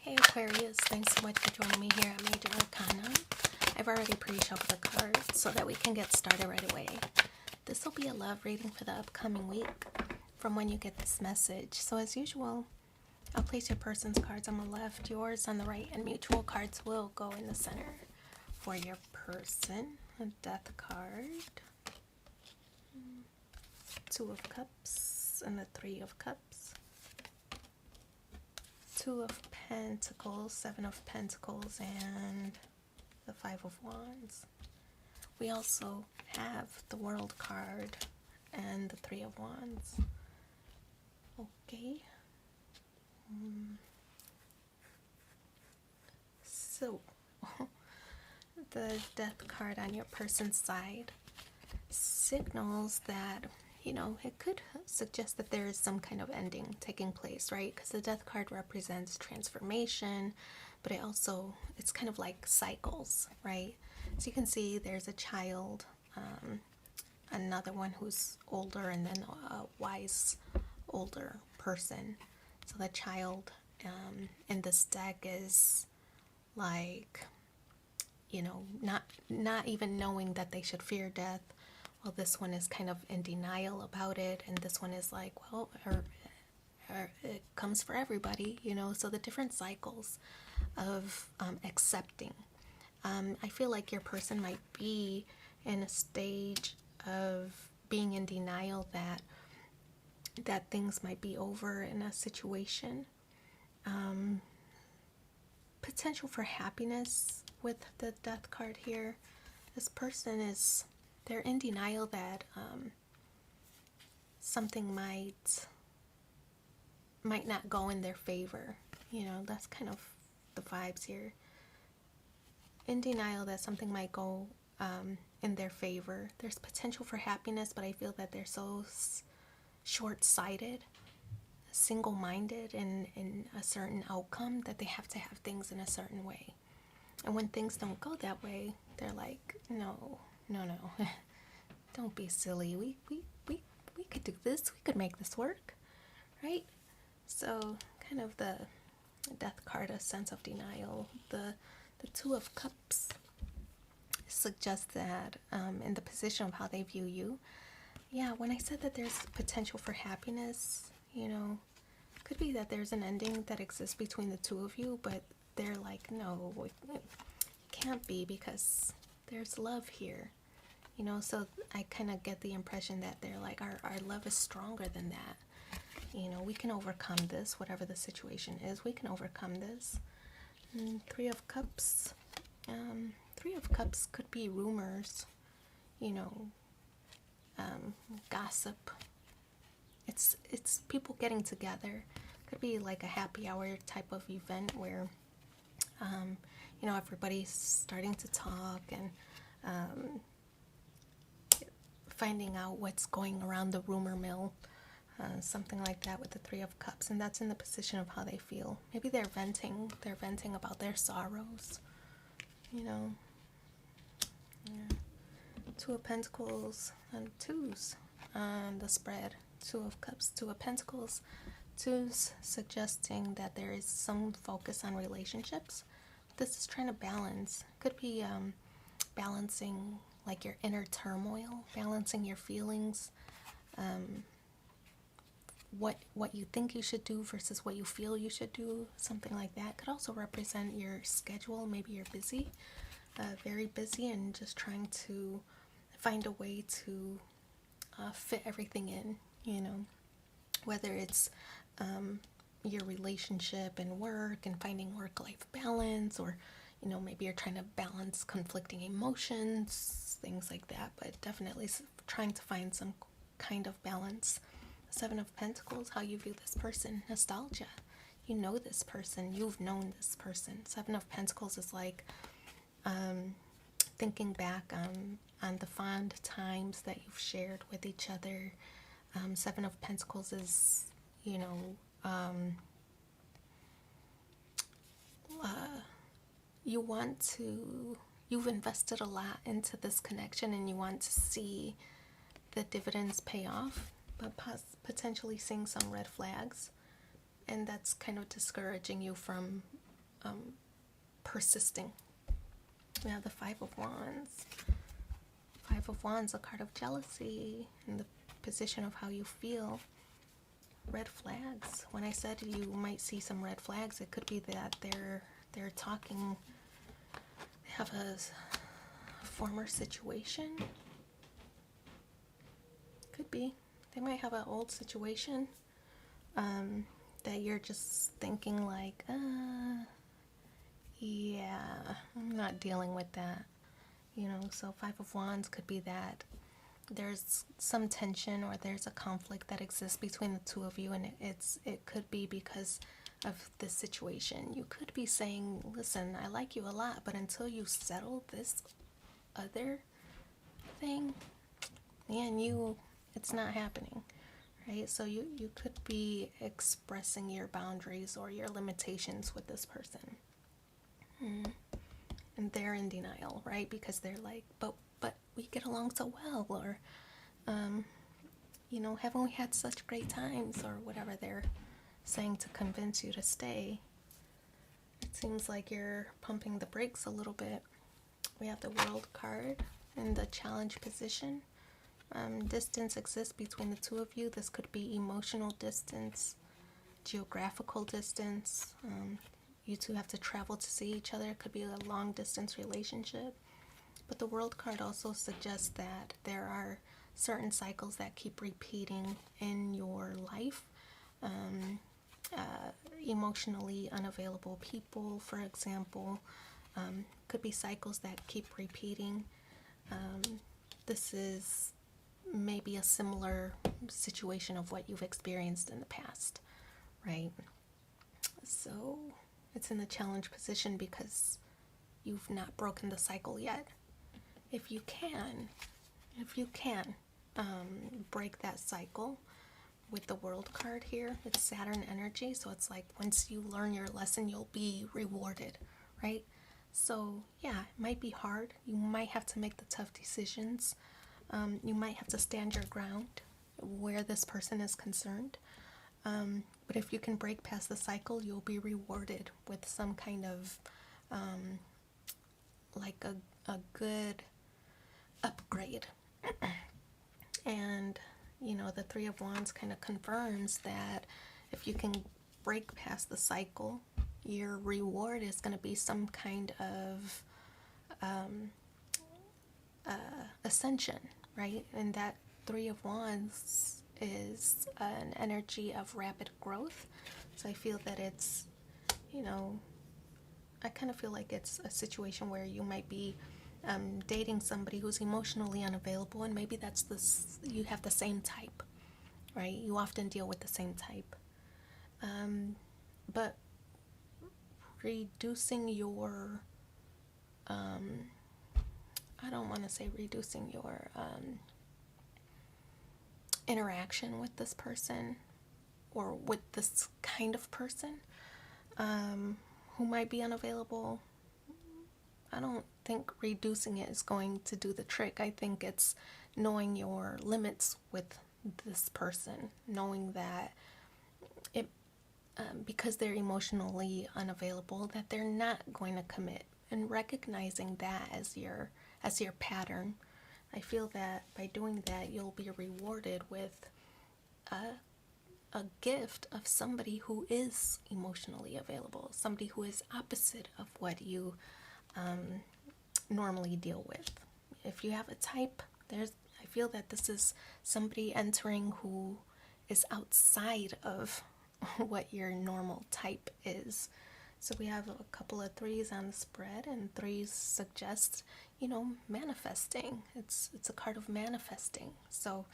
Hey Aquarius, thanks so much for joining me here at Major Arcana. I've already pre-shuffled the cards so that we can get started right away. This will be a love reading for the upcoming week from when you get this message. So as usual, I'll place your person's cards on the left, yours on the right, and mutual cards will go in the center for your person. A Death card, Two of Cups, and the Three of Cups. Two of Pentacles, Seven of Pentacles, and the Five of Wands. We also have the World card and the Three of Wands. Okay. So, the Death card on your person's side signals that, it could suggest that there is some kind of ending taking place, right? Because the Death card represents transformation, but it's kind of like cycles, right? So you can see there's a child, another one who's older, and then a wise older person. So the child in this deck is like, not even knowing that they should fear death. Well, this one is kind of in denial about it, and this one is like, well, it comes for everybody, so the different cycles of accepting. I feel like your person might be in a stage of being in denial that things might be over in a situation. Potential for happiness with the Death card here. This person they're in denial that something might not go in their favor. That's kind of the vibes here. In denial that something might go in their favor. There's potential for happiness, but I feel that they're so short-sighted, single-minded in a certain outcome that they have to have things in a certain way. And when things don't go that way, they're like, no, don't be silly. We could do this. We could make this work, right? So kind of the Death card, a sense of denial. The Two of Cups suggests that in the position of how they view you. Yeah, when I said that there's potential for happiness, could be that there's an ending that exists between the two of you, but they're like, no, it can't be because there's love here. So I kind of get the impression that they're like, our love is stronger than that. We can overcome this, whatever the situation is. We can overcome this. And Three of Cups. Three of Cups could be rumors, gossip. It's people getting together. Could be like a happy hour type of event where, everybody's starting to talk and finding out what's going around the rumor mill. Something like that with the Three of Cups, and that's in the position of how they feel. Maybe they're venting about their sorrows, Yeah. Two of Pentacles and twos on the spread. Two of Cups, Two of Pentacles, twos, suggesting that there is some focus on relationships. This is trying to balance. Could be balancing like your inner turmoil, balancing your feelings, what you think you should do versus what you feel you should do, something like that. Could also represent your schedule. Maybe you're busy, very busy, and just trying to find a way to fit everything in, whether it's your relationship and work and finding work-life balance, or maybe you're trying to balance conflicting emotions, things like that, but definitely trying to find some kind of balance. Seven of Pentacles, how you view this person, nostalgia. You know this person, you've known this person. Seven of Pentacles is like thinking back on the fond times that you've shared with each other. Seven of Pentacles is, you've invested a lot into this connection and you want to see the dividends pay off, but potentially seeing some red flags, and that's kind of discouraging you from persisting. We have the Five of Wands. Five of Wands, a card of jealousy, in the position of how you feel. Red flags. When I said you might see some red flags, it could be that they're talking, they have a former situation. Could be. They might have an old situation that you're just thinking like, yeah, I'm not dealing with that. You know, so Five of Wands could be that there's some tension or there's a conflict that exists between the two of you, and it could be because of this situation. You could be saying, listen, I like you a lot, but until you settle this other thing, man, it's not happening, right? So you could be expressing your boundaries or your limitations with this person. And they're in denial, right? Because they're like, but we get along so well, or you know, haven't we had such great times, or whatever they're saying to convince you to stay. It seems like you're pumping the brakes a little bit. We have the World card in the challenge position. Distance exists between the two of you. This could be emotional distance, geographical distance. You two have to travel to see each other. It could be a long distance relationship. But the World card also suggests that there are certain cycles that keep repeating in your life. Emotionally unavailable people, for example, could be cycles that keep repeating. This is maybe a similar situation of what you've experienced in the past, right? So it's in the challenge position because you've not broken the cycle yet. If you can break that cycle with the World card here, it's Saturn energy, so it's like once you learn your lesson, you'll be rewarded, right? So yeah, it might be hard. You might have to make the tough decisions. You might have to stand your ground where this person is concerned. But if you can break past the cycle, you'll be rewarded with some kind of like a good upgrade. And you know, the Three of Wands kind of confirms that if you can break past the cycle, your reward is going to be some kind of ascension, right? And that Three of Wands is an energy of rapid growth. So I feel that it's, you know, I kind of feel like it's a situation where you might be dating somebody who's emotionally unavailable, and maybe that's this, you have the same type, right? You often deal with the same type. But reducing your, I don't want to say reducing your interaction with this person or with this kind of person who might be unavailable. I don't think reducing it is going to do the trick. I think it's knowing your limits with this person, knowing that it because they're emotionally unavailable, that they're not going to commit, and recognizing that as your pattern. I feel that by doing that, you'll be rewarded with a gift of somebody who is emotionally available, somebody who is opposite of what you normally deal with. If you have a type, I feel that this is somebody entering who is outside of what your normal type is. So we have a couple of threes on the spread, and threes suggest, you know, manifesting. It's a card of manifesting. So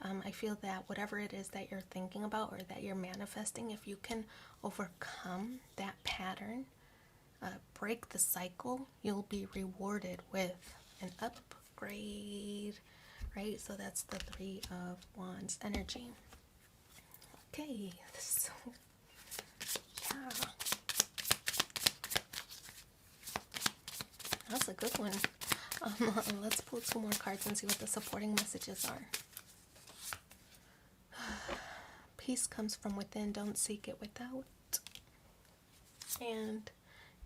I feel that whatever it is that you're thinking about or that you're manifesting, if you can overcome that pattern, break the cycle, you'll be rewarded with an upgrade, right? So that's the Three of Wands energy. Okay, so yeah, that's a good one. Let's pull two more cards and see what the supporting messages are. Peace comes from within, don't seek it without. And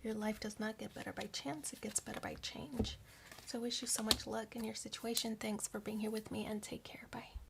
Your life does not get better by chance, it gets better by change. So I wish you so much luck in your situation. Thanks for being here with me, and take care. Bye.